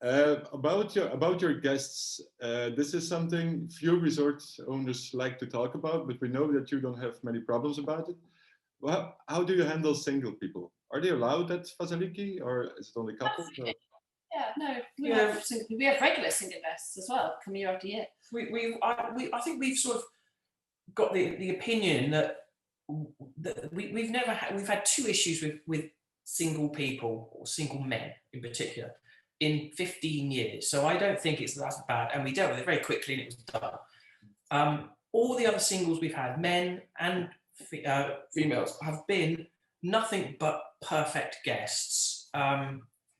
About your guests, this is something few resort owners like to talk about, but we know that you don't have many problems about it. Well, how do you handle single people? Are they allowed at Fasaliki, or is it only couples? Or? Absolutely. Yeah, no, we have regular single guests as well, come year after year. I think we've sort of got the opinion that we've had two issues with single people or single men in particular in 15 years. So I don't think it's that bad, and we dealt with it very quickly and it was done. All the other singles we've had, men and females, have been nothing but perfect guests.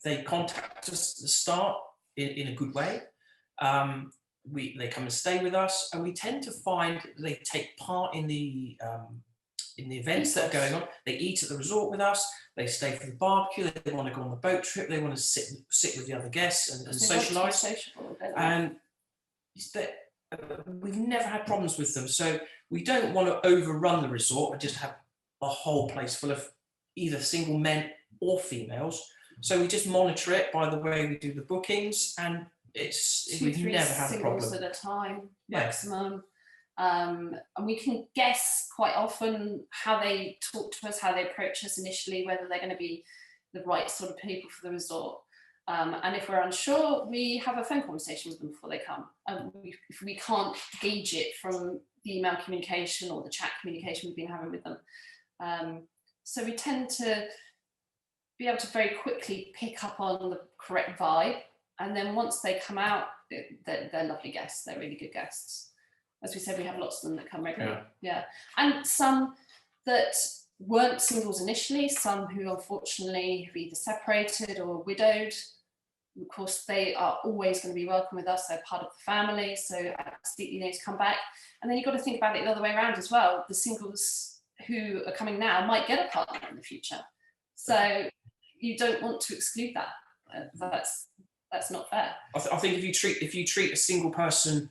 They contact us at the start in a good way. They come and stay with us, and we tend to find they take part in the events that are going on. They eat at the resort with us. They stay for the barbecue. They want to go on the boat trip. They want to sit with the other guests and socialise. And we've never had problems with them. So we don't want to overrun the resort and just have a whole place full of either single men or females. So we just monitor it by the way we do the bookings, and we've never had a problem. 2-3 singles at a time, maximum. And we can guess quite often how they talk to us, how they approach us initially, whether they're going to be the right sort of people for the resort. And if we're unsure, we have a phone conversation with them before they come. If we can't gauge it from the email communication or the chat communication we've been having with them. So we tend to be able to very quickly pick up on the correct vibe. And then once they come out, they're lovely guests. They're really good guests. As we said, we have lots of them that come regularly. Yeah. And some that weren't singles initially, some who unfortunately have either separated or widowed. Of course, they are always going to be welcome with us. They're part of the family, so absolutely need to come back. And then you've got to think about it the other way around as well. The singles who are coming now might get a partner in the future. So you don't want to exclude that. That's not fair. I think if you treat a single person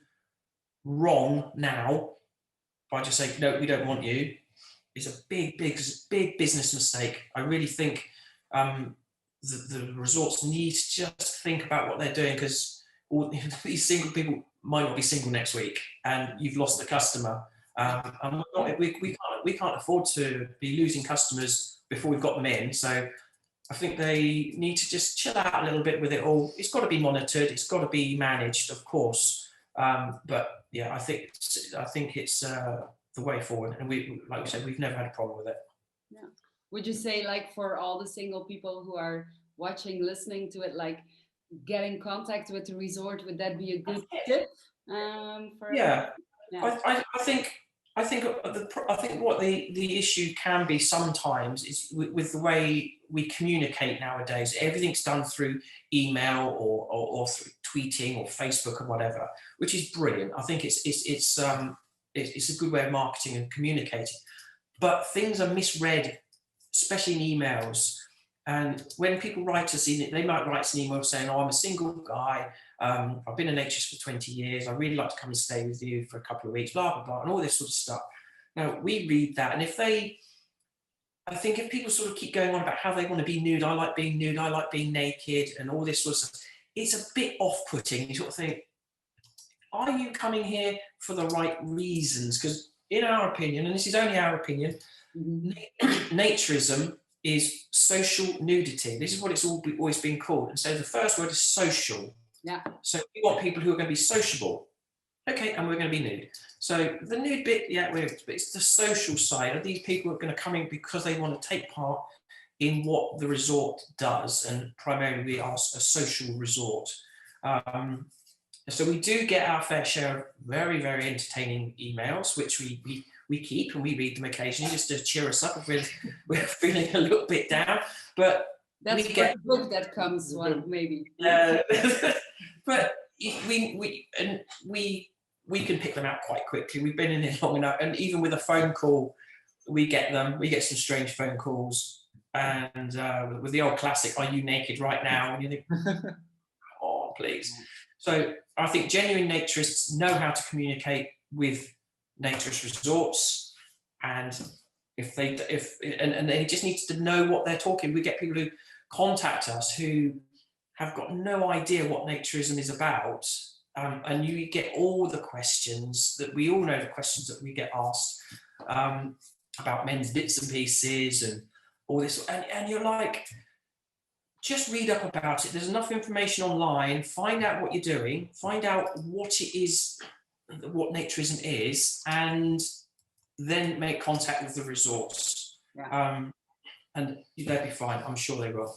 wrong now by just saying no, we don't want you, is a big business mistake. I really think the resorts need to just think about what they're doing, because all these single people might not be single next week, and you've lost the customer. And we can't afford to be losing customers before we've got them in. So I think they need to just chill out a little bit with it all. It's got to be monitored. It's got to be managed, of course. But yeah, I think it's the way forward. And like we said, we've never had a problem with it. Yeah. Would you say, like, for all the single people who are watching, listening to it, like, get in contact with the resort? Would that be a good tip? Yeah. I think what the issue can be sometimes is with the way we communicate nowadays. Everything's done through email or through tweeting or Facebook or whatever, which is brilliant. I think it's a good way of marketing and communicating. But things are misread, especially in emails. And when people write us in, they might write an email saying, "Oh, I'm a single guy. I've been a naturist for 20 years. I really like to come and stay with you for a couple of weeks, blah, blah, blah," and all this sort of stuff. Now, we read that, and I think if people sort of keep going on about how they want to be nude, I like being nude, I like being naked, and all this sort of stuff, it's a bit off-putting. You sort of think, are you coming here for the right reasons? Because in our opinion, and this is only our opinion, naturism is social nudity. This is what it's always been called. And so the first word is social. Yeah. So we want people who are going to be sociable. Okay, and we're going to be nude. So the nude bit, yeah, it's the social side. Are these people are going to come in because they want to take part in what the resort does? And primarily we are a social resort. So we do get our fair share of very, very entertaining emails, which we keep, and we read them occasionally just to cheer us up if we're feeling a little bit down. But that's we get the book that comes one maybe. But we can pick them out quite quickly. We've been in it long enough, and even with a phone call, we get them. We get some strange phone calls, and with the old classic, "Are you naked right now?" And you think, "Oh, please." So I think genuine naturists know how to communicate with naturist resorts, and they just need to know what they're talking. We get people who contact us who have got no idea what naturism is about, and you get all the questions that we all know, the questions that we get asked about men's bits and pieces and all this, and you're like, just read up about it. There's enough information online. Find out what you're doing. Find out what it is, what naturism is, and then make contact with the resorts. Yeah. And they'll be fine. I'm sure they will.